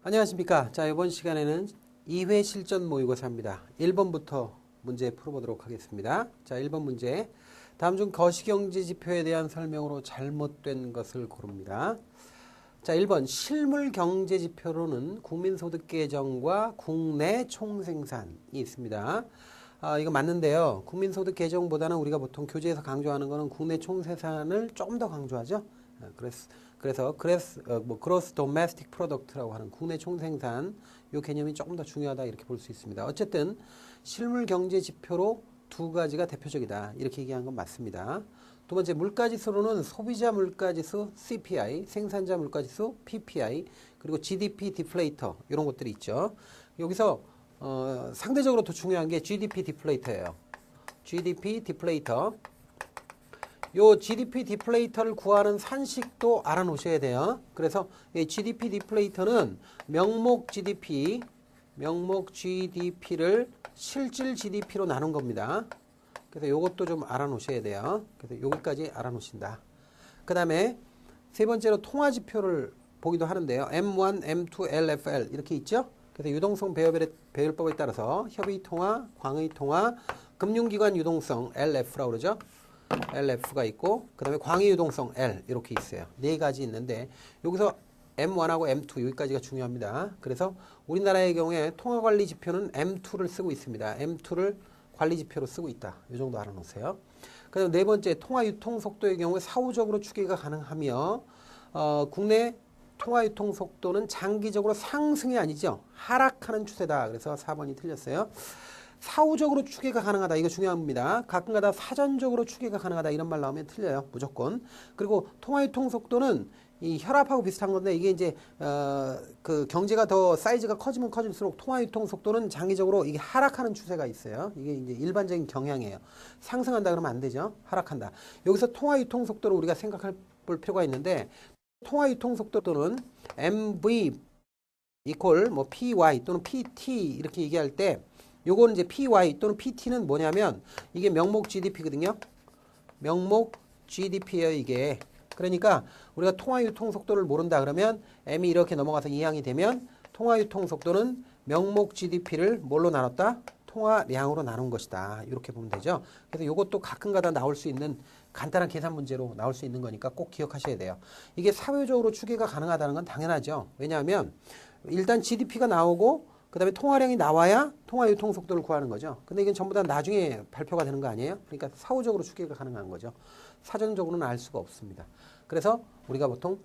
안녕하십니까. 자, 이번 시간에는 2회 실전 모의고사입니다. 1번부터 문제 풀어보도록 하겠습니다. 자, 1번 문제. 다음 중 거시경제지표에 대한 설명으로 잘못된 것을 고릅니다. 자, 1번 실물경제지표로는 국민소득 계정과 국내 총생산이 있습니다. 이거 맞는데요. 국민소득 계정보다는 우리가 보통 교재에서 강조하는 거는 국내 총생산을 조금 더 강조하죠. 그래서 gross domestic product라고 하는 국내 총생산 이 개념이 조금 더 중요하다 이렇게 볼 수 있습니다. 어쨌든 실물 경제 지표로 두 가지가 대표적이다 이렇게 얘기한 건 맞습니다. 두 번째 물가지수로는 소비자 물가지수 CPI, 생산자 물가지수 PPI, 그리고 GDP 디플레이터 이런 것들이 있죠. 여기서 상대적으로 더 중요한 게 GDP 디플레이터예요. GDP 디플레이터. 요 GDP 디플레이터를 구하는 산식도 알아놓으셔야 돼요. 그래서 이 GDP 디플레이터는 명목 GDP를 실질 GDP로 나눈 겁니다. 그래서 요것도 좀 알아놓으셔야 돼요. 그래서 여기까지 알아놓으신다. 그 다음에 세 번째로 통화지표를 보기도 하는데요. M1, M2, LFL 이렇게 있죠. 그래서 유동성 배열법에 따라서 협의통화, 광의통화, 금융기관 유동성 LF라고 그러죠. LF가 있고 그 다음에 광의 유동성 L 이렇게 있어요. 네 가지 있는데 여기서 M1하고 M2 여기까지가 중요합니다. 그래서 우리나라의 경우에 통화관리 지표는 M2를 쓰고 있습니다. M2를 관리 지표로 쓰고 있다. 이 정도 알아놓으세요. 그 다음 네 번째 통화 유통 속도의 경우에 사후적으로 추계가 가능하며 국내 통화 유통 속도는 장기적으로 상승이 아니죠. 하락하는 추세다. 그래서 4번이 틀렸어요. 사후적으로 추계가 가능하다. 이거 중요합니다. 가끔가다 사전적으로 추계가 가능하다. 이런 말 나오면 틀려요. 무조건. 그리고 통화유통 속도는 이 혈압하고 비슷한 건데 이게 이제 그 경제가 더 사이즈가 커지면 커질수록 통화유통 속도는 장기적으로 이게 하락하는 추세가 있어요. 이게 이제 일반적인 경향이에요. 상승한다 그러면 안 되죠. 하락한다. 여기서 통화유통 속도를 우리가 생각해 볼 필요가 있는데 통화유통 속도 또는 MV 이퀄 뭐 PY 또는 PT 이렇게 얘기할 때 요거는 이제 PY 또는 PT는 뭐냐면 이게 명목 GDP거든요. 명목 GDP예요, 이게. 그러니까 우리가 통화 유통 속도를 모른다 그러면 M이 이렇게 넘어가서 이항이 되면 통화 유통 속도는 명목 GDP를 뭘로 나눴다? 통화량으로 나눈 것이다. 이렇게 보면 되죠. 그래서 요것도 가끔가다 나올 수 있는 간단한 계산 문제로 나올 수 있는 거니까 꼭 기억하셔야 돼요. 이게 사회적으로 추계가 가능하다는 건 당연하죠. 왜냐하면 일단 GDP가 나오고 그 다음에 통화량이 나와야 통화 유통 속도를 구하는 거죠. 근데 이건 전부 다 나중에 발표가 되는 거 아니에요? 그러니까 사후적으로 추계가 가능한 거죠. 사전적으로는 알 수가 없습니다. 그래서 우리가 보통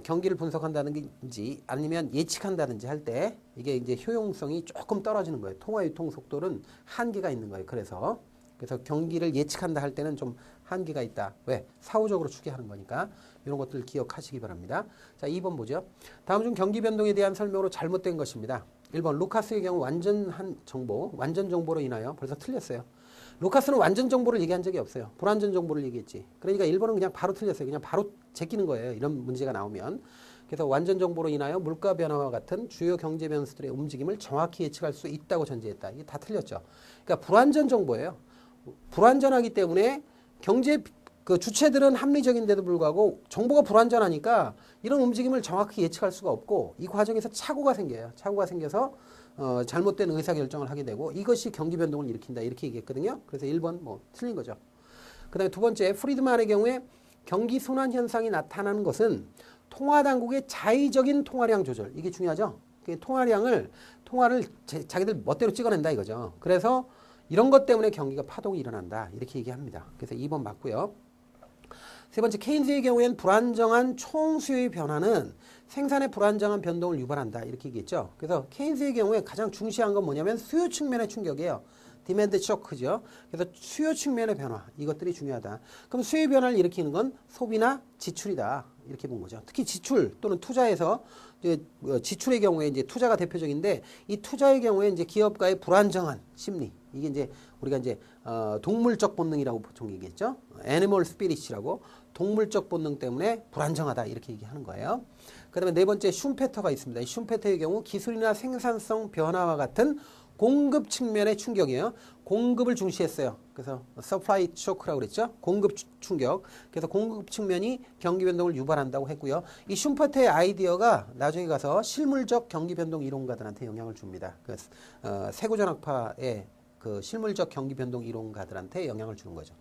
경기를 분석한다든지 아니면 예측한다든지 할 때 이게 이제 효용성이 조금 떨어지는 거예요. 통화 유통 속도는 한계가 있는 거예요. 그래서 경기를 예측한다 할 때는 좀 한계가 있다. 왜? 사후적으로 추계하는 거니까 이런 것들 기억하시기 바랍니다. 자, 2번 보죠. 다음 중 경기 변동에 대한 설명으로 잘못된 것입니다. 1번 루카스의 경우 완전 정보로 인하여 벌써 틀렸어요. 루카스는 완전 정보를 얘기한 적이 없어요. 불완전 정보를 얘기했지. 그러니까 1번은 그냥 바로 틀렸어요. 그냥 바로 제끼는 거예요. 이런 문제가 나오면. 그래서 완전 정보로 인하여 물가 변화와 같은 주요 경제 변수들의 움직임을 정확히 예측할 수 있다고 전제했다. 이게 다 틀렸죠. 그러니까 불완전 정보예요. 불완전하기 때문에 경제 그 주체들은 합리적인데도 불구하고 정보가 불완전하니까 이런 움직임을 정확히 예측할 수가 없고 이 과정에서 착오가 생겨요. 착오가 생겨서 잘못된 의사결정을 하게 되고 이것이 경기 변동을 일으킨다 이렇게 얘기했거든요. 그래서 1번 뭐 틀린 거죠. 그 다음에 두 번째 프리드만의 경우에 경기 순환 현상이 나타나는 것은 통화당국의 자의적인 통화량 조절 이게 중요하죠. 통화를 자기들 멋대로 찍어낸다 이거죠. 그래서 이런 것 때문에 경기가 파동이 일어난다 이렇게 얘기합니다. 그래서 2번 맞고요. 세 번째 케인즈의 경우에는 불안정한 총수요의 변화는 생산의 불안정한 변동을 유발한다 이렇게 얘기했죠. 그래서 케인즈의 경우에 가장 중시한 건 뭐냐면 수요 측면의 충격이에요. 디맨드 쇼크죠. 그래서 수요 측면의 변화 이것들이 중요하다. 그럼 수요 변화를 일으키는 건 소비나 지출이다 이렇게 본 거죠. 특히 지출 또는 투자에서 지출의 경우에 이제 투자가 대표적인데 이 투자의 경우에 이제 기업가의 불안정한 심리 이게 이제 우리가 이제 동물적 본능이라고 보통 얘기했죠. 애니멀 스피릿이라고 동물적 본능 때문에 불안정하다 이렇게 얘기하는 거예요. 그 다음에 네 번째 슌페터가 있습니다. 이 슌페터의 경우 기술이나 생산성 변화와 같은 공급 측면의 충격이에요. 공급을 중시했어요. 그래서 supply shock라고 그랬죠. 공급 충격. 그래서 공급 측면이 경기 변동을 유발한다고 했고요. 이 슈퍼트의 아이디어가 나중에 가서 실물적 경기 변동 이론가들한테 영향을 줍니다. 그 세고전학파의 그 실물적 경기 변동 이론가들한테 영향을 주는 거죠.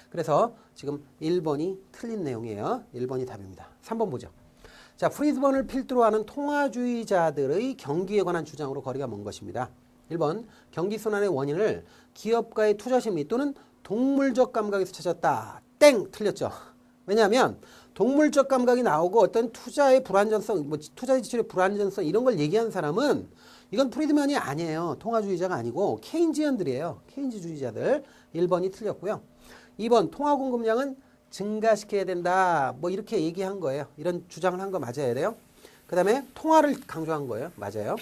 그래서 지금 1번이 틀린 내용이에요. 1번이 답입니다. 3번 보죠. 자, 프리드먼을 필두로 하는 통화주의자들의 경기에 관한 주장으로 거리가 먼 것입니다. 1번, 경기순환의 원인을 기업가의 투자심리 또는 동물적 감각에서 찾았다. 땡! 틀렸죠. 왜냐하면 동물적 감각이 나오고 어떤 투자의 불안전성, 뭐 투자 지출의 불안전성 이런 걸 얘기한 사람은 이건 프리드먼이 아니에요. 통화주의자가 아니고 케인지언들이에요. 케인즈주의자들. 1번이 틀렸고요. 2번, 통화 공급량은 증가시켜야 된다. 뭐 이렇게 얘기한 거예요. 이런 주장을 한 거 맞아야 돼요. 그 다음에 통화를 강조한 거예요. 맞아요.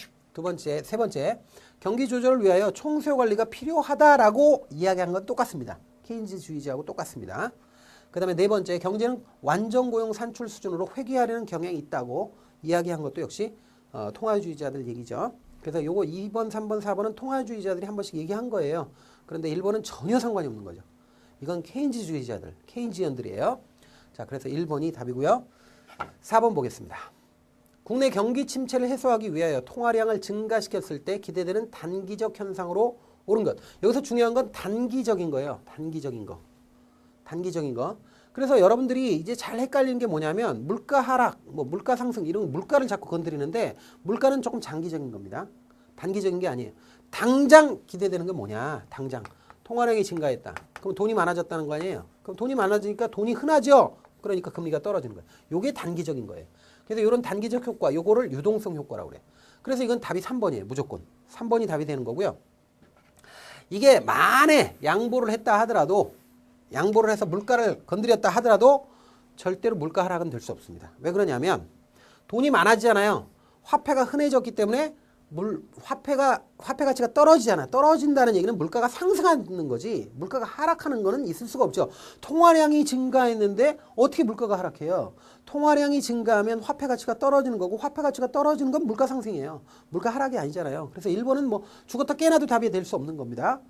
세 번째, 경기 조절을 위하여 총수요 관리가 필요하다라고 이야기한 건 똑같습니다. 케인즈주의자하고 똑같습니다. 그 다음에 네 번째, 경제는 완전 고용 산출 수준으로 회귀하려는 경향이 있다고 이야기한 것도 역시 통화주의자들 얘기죠. 그래서 요거 2번, 3번, 4번은 통화주의자들이 한 번씩 얘기한 거예요. 그런데 1번은 전혀 상관이 없는 거죠. 이건 케인즈주의자들, 케인지언들이에요. 자, 그래서 1번이 답이고요. 4번 보겠습니다. 국내 경기 침체를 해소하기 위하여 통화량을 증가시켰을 때 기대되는 단기적 현상으로 오른 것. 여기서 중요한 건 단기적인 거예요. 단기적인 거. 단기적인 거. 그래서 여러분들이 이제 잘 헷갈리는 게 뭐냐면 물가 하락, 뭐 물가 상승 이런 물가를 자꾸 건드리는데 물가는 조금 장기적인 겁니다. 단기적인 게 아니에요. 당장 기대되는 게 뭐냐? 당장. 통화량이 증가했다. 그럼 돈이 많아졌다는 거 아니에요? 그럼 돈이 많아지니까 돈이 흔하죠? 그러니까 금리가 떨어지는 거예요. 요게 단기적인 거예요. 그래서 이런 단기적 효과, 요거를 유동성 효과라고 그래요. 그래서 이건 답이 3번이에요. 무조건. 3번이 답이 되는 거고요. 이게 만에 양보를 했다 하더라도 양보를 해서 물가를 건드렸다 하더라도 절대로 물가 하락은 될 수 없습니다. 왜 그러냐면 돈이 많아지잖아요. 화폐가 흔해졌기 때문에 화폐 가치가 떨어지잖아. 떨어진다는 얘기는 물가가 상승하는 거지. 물가가 하락하는 거는 있을 수가 없죠. 통화량이 증가했는데 어떻게 물가가 하락해요? 통화량이 증가하면 화폐 가치가 떨어지는 거고 화폐 가치가 떨어지는 건 물가 상승이에요. 물가 하락이 아니잖아요. 그래서 1번은 뭐 죽었다 깨나도 답이 될 수 없는 겁니다.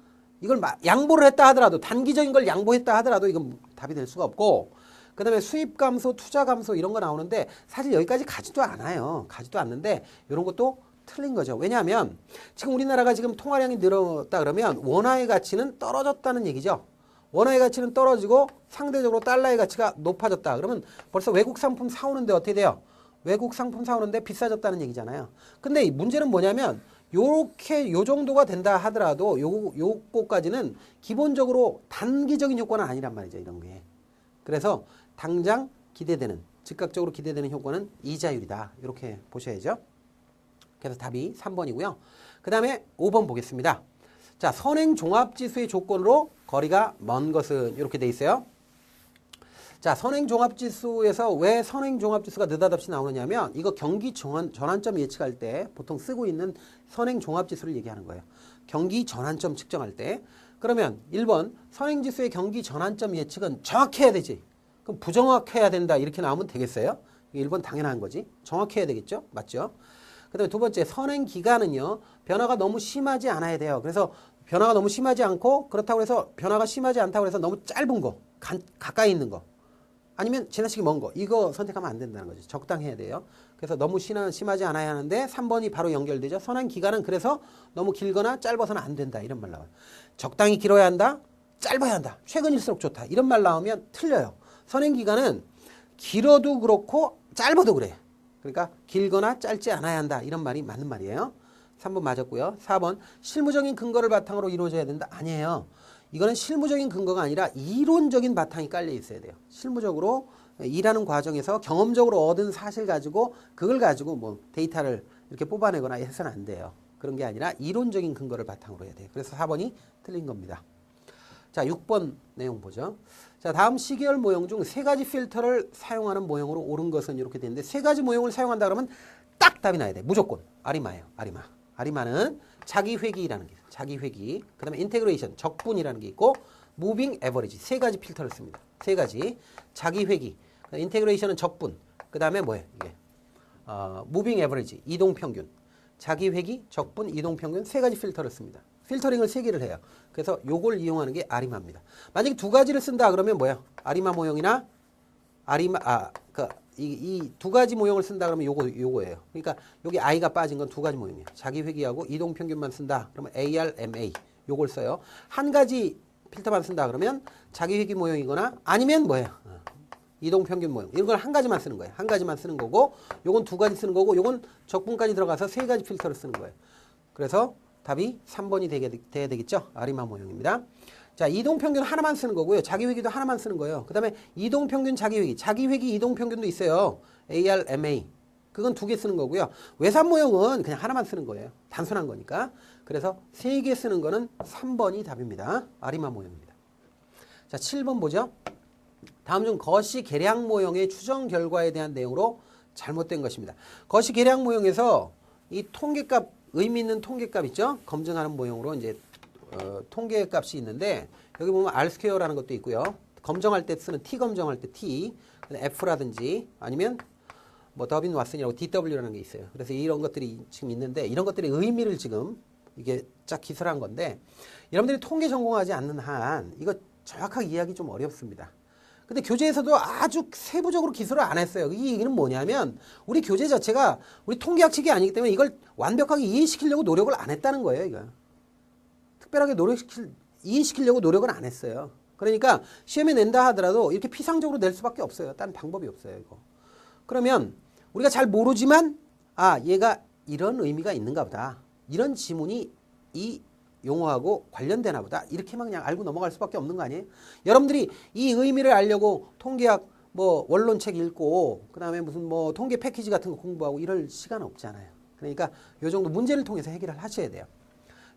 이걸 양보를 했다 하더라도 단기적인 걸 양보했다 하더라도 이건 답이 될 수가 없고 그 다음에 수입 감소, 투자 감소 이런 거 나오는데 사실 여기까지 가지도 않아요. 가지도 않는데 이런 것도 틀린 거죠. 왜냐하면 지금 우리나라가 지금 통화량이 늘었다 그러면 원화의 가치는 떨어졌다는 얘기죠. 원화의 가치는 떨어지고 상대적으로 달러의 가치가 높아졌다. 그러면 벌써 외국 상품 사오는데 어떻게 돼요? 외국 상품 사오는데 비싸졌다는 얘기잖아요. 근데 이 문제는 뭐냐면 요렇게 요 정도가 된다 하더라도 요거까지는 기본적으로 단기적인 효과는 아니란 말이죠. 이런 게. 그래서 당장 기대되는 즉각적으로 기대되는 효과는 이자율이다. 이렇게 보셔야죠. 그래서 답이 3번이고요. 그 다음에 5번 보겠습니다. 자, 선행종합지수의 조건으로 거리가 먼 것은 이렇게 돼 있어요. 자, 선행종합지수에서 왜 선행종합지수가 느닷없이 나오느냐면 이거 경기 전환점 예측할 때 보통 쓰고 있는 선행종합지수를 얘기하는 거예요. 경기 전환점 측정할 때. 그러면 1번 선행지수의 경기 전환점 예측은 정확해야 되지. 그럼 부정확해야 된다 이렇게 나오면 되겠어요? 1번 당연한 거지. 정확해야 되겠죠? 맞죠? 그 다음에 두 번째 선행기간은요. 변화가 너무 심하지 않아야 돼요. 그래서 변화가 너무 심하지 않고 그렇다고 해서 변화가 심하지 않다고 해서 너무 짧은 거, 가까이 있는 거 아니면 지나치게 먼 거 이거 선택하면 안 된다는 거죠. 적당해야 돼요. 그래서 너무 심하지 않아야 하는데 3번이 바로 연결되죠. 선행기간은 그래서 너무 길거나 짧아서는 안 된다 이런 말 나와요. 적당히 길어야 한다. 짧아야 한다. 최근일수록 좋다. 이런 말 나오면 틀려요. 선행기간은 길어도 그렇고 짧아도 그래. 그러니까 길거나 짧지 않아야 한다. 이런 말이 맞는 말이에요. 3번 맞았고요. 4번 실무적인 근거를 바탕으로 이루어져야 된다. 아니에요. 이거는 실무적인 근거가 아니라 이론적인 바탕이 깔려 있어야 돼요. 실무적으로 일하는 과정에서 경험적으로 얻은 사실 가지고 그걸 가지고 뭐 데이터를 이렇게 뽑아내거나 해서는 안 돼요. 그런 게 아니라 이론적인 근거를 바탕으로 해야 돼요. 그래서 4번이 틀린 겁니다. 자, 6번 내용 보죠. 자, 다음 시계열 모형 중 세 가지 필터를 사용하는 모형으로 옳은 것은 이렇게 되는데 세 가지 모형을 사용한다 그러면 딱 답이 나야 돼. 무조건. 아리마예요. 아리마. 아리마는 자기 회귀라는 게 있어요. 자기 회귀. 그 다음에 인테그레이션, 적분이라는 게 있고 무빙 에버리지. 세 가지 필터를 씁니다. 세 가지. 자기 회귀. 인테그레이션은 적분. 그 다음에 뭐예요? 이게 무빙 에버리지. 이동 평균. 자기 회귀, 적분, 이동 평균 세 가지 필터를 씁니다. 필터링을 3개를 해요. 그래서 요걸 이용하는 게 아리마입니다. 만약에 2가지를 쓴다 그러면 뭐야? 아리마 모형이나 이 2가지 모형을 쓴다 그러면 요거예요. 그러니까 여기 I가 빠진 건 2가지 모형이에요. 자기 회귀하고 이동 평균만 쓴다. 그러면 ARMA 요걸 써요. 한 가지 필터만 쓴다 그러면 자기 회귀 모형이거나 아니면 뭐야? 이동 평균 모형. 이런 걸 한 가지만 쓰는 거예요. 한 가지만 쓰는 거고 요건 2가지 쓰는 거고 요건 적분까지 들어가서 3가지 필터를 쓰는 거예요. 그래서 답이 3번이 돼야 되겠죠? 아리마 모형입니다. 자, 이동평균 하나만 쓰는 거고요. 자기회귀도 하나만 쓰는 거예요. 그 다음에 이동평균 자기회귀. 자기회귀 이동평균도 있어요. ARMA. 그건 2개 쓰는 거고요. 외산 모형은 그냥 하나만 쓰는 거예요. 단순한 거니까. 그래서 3개 쓰는 거는 3번이 답입니다. 아리마 모형입니다. 자, 7번 보죠. 다음 중 거시 계량 모형의 추정 결과에 대한 내용으로 잘못된 것입니다. 거시 계량 모형에서 이 통계값, 의미 있는 통계값 있죠? 검증하는 모형으로 이제 통계값이 있는데 여기 보면 R스퀘어라는 것도 있고요. 검정할 때 쓰는 T 검정할 때 T, F라든지 아니면 뭐 더빈 왓슨이라고 DW라는 게 있어요. 그래서 이런 것들이 지금 있는데 이런 것들의 의미를 지금 이게 쫙 기술한 건데 여러분들이 통계 전공하지 않는 한 이거 정확하게 이해하기 좀 어렵습니다. 근데 교재에서도 아주 세부적으로 기술을 안 했어요. 이 얘기는 뭐냐면 우리 교재 자체가 우리 통계학칙이 아니기 때문에 이걸 완벽하게 이해시키려고 노력을 안 했다는 거예요. 이거. 특별하게 이해시키려고 노력은 안 했어요. 그러니까 시험에 낸다 하더라도 이렇게 피상적으로 낼 수밖에 없어요. 다른 방법이 없어요. 이거. 그러면 우리가 잘 모르지만 얘가 이런 의미가 있는가 보다. 이런 지문이 이 용어하고 관련되나 보다. 이렇게만 그냥 알고 넘어갈 수밖에 없는 거 아니에요? 여러분들이 이 의미를 알려고 통계학 뭐 원론책 읽고 그다음에 무슨 뭐 통계 패키지 같은 거 공부하고 이럴 시간 없잖아요. 그러니까 요 정도 문제를 통해서 해결을 하셔야 돼요.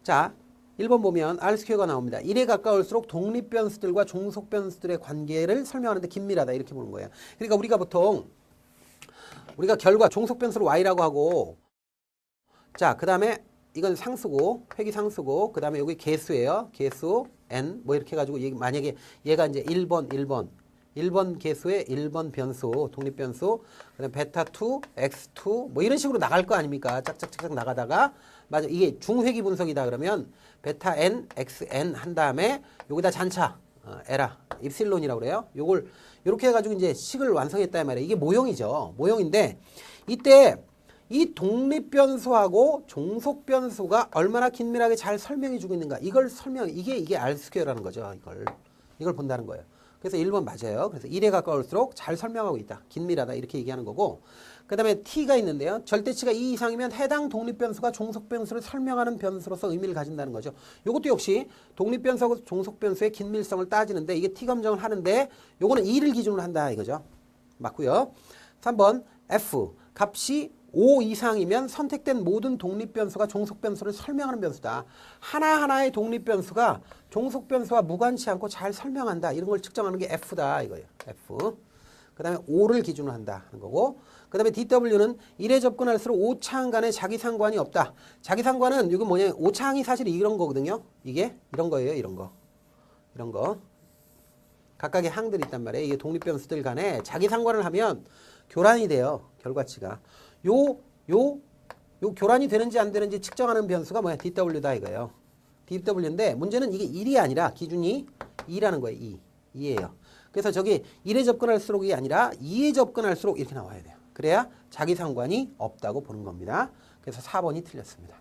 자, 1번 보면 R스퀘어가 나옵니다. 1에 가까울수록 독립변수들과 종속변수들의 관계를 설명하는데 긴밀하다 이렇게 보는 거예요. 그러니까 우리가 보통 우리가 결과 종속변수를 Y라고 하고 자, 그 다음에 이건 상수고 회귀 상수고 그 다음에 여기 개수예요. 개수 N 뭐 이렇게 해가지고 만약에 얘가 이제 1번 개수의 1번 변수 독립변수 그다음에 베타2 x2 뭐 이런 식으로 나갈 거 아닙니까? 짝짝짝짝 나가다가 맞아 이게 중회귀 분석이다 그러면 베타 n xn 한 다음에 여기다 잔차 에라 입실론이라고 그래요. 요걸 이렇게 해가지고 이제 식을 완성했다 말이에요. 이게 모형이죠. 모형인데 이때 이 독립변수하고 종속변수가 얼마나 긴밀하게 잘 설명해주고 있는가 이걸 이게 R스퀘어라는 거죠. 이걸 본다는 거예요. 그래서 1번 맞아요. 그래서 1에 가까울수록 잘 설명하고 있다. 긴밀하다. 이렇게 얘기하는 거고. 그 다음에 T가 있는데요. 절대치가 2 이상이면 해당 독립변수가 종속변수를 설명하는 변수로서 의미를 가진다는 거죠. 이것도 역시 독립변수하고 종속변수의 긴밀성을 따지는데 이게 T 검정을 하는데 요거는 2를 기준으로 한다 이거죠. 맞고요. 3번 F. 값이 5 이상이면 선택된 모든 독립변수가 종속변수를 설명하는 변수다. 하나하나의 독립변수가 종속변수와 무관치 않고 잘 설명한다. 이런 걸 측정하는 게 F다. 이거예요. F. 그 다음에 5를 기준으로 한다. 하는 거고. 그 다음에 DW는 1에 접근할수록 오차항 간에 자기상관이 없다. 자기상관은 이거 뭐냐. 오차항이 사실 이런 거거든요. 이게 이런 거예요. 이런 거. 이런 거. 각각의 항들이 있단 말이에요. 이게 독립변수들 간에 자기상관을 하면 교란이 돼요. 결과치가. 요 교란이 되는지 안 되는지 측정하는 변수가 뭐야? DW다 이거예요. DW인데 문제는 이게 1이 아니라 기준이 2라는 거예요. 2예요. 그래서 저기 1에 접근할수록이 아니라 2에 접근할수록 이렇게 나와야 돼요. 그래야 자기 상관이 없다고 보는 겁니다. 그래서 4번이 틀렸습니다.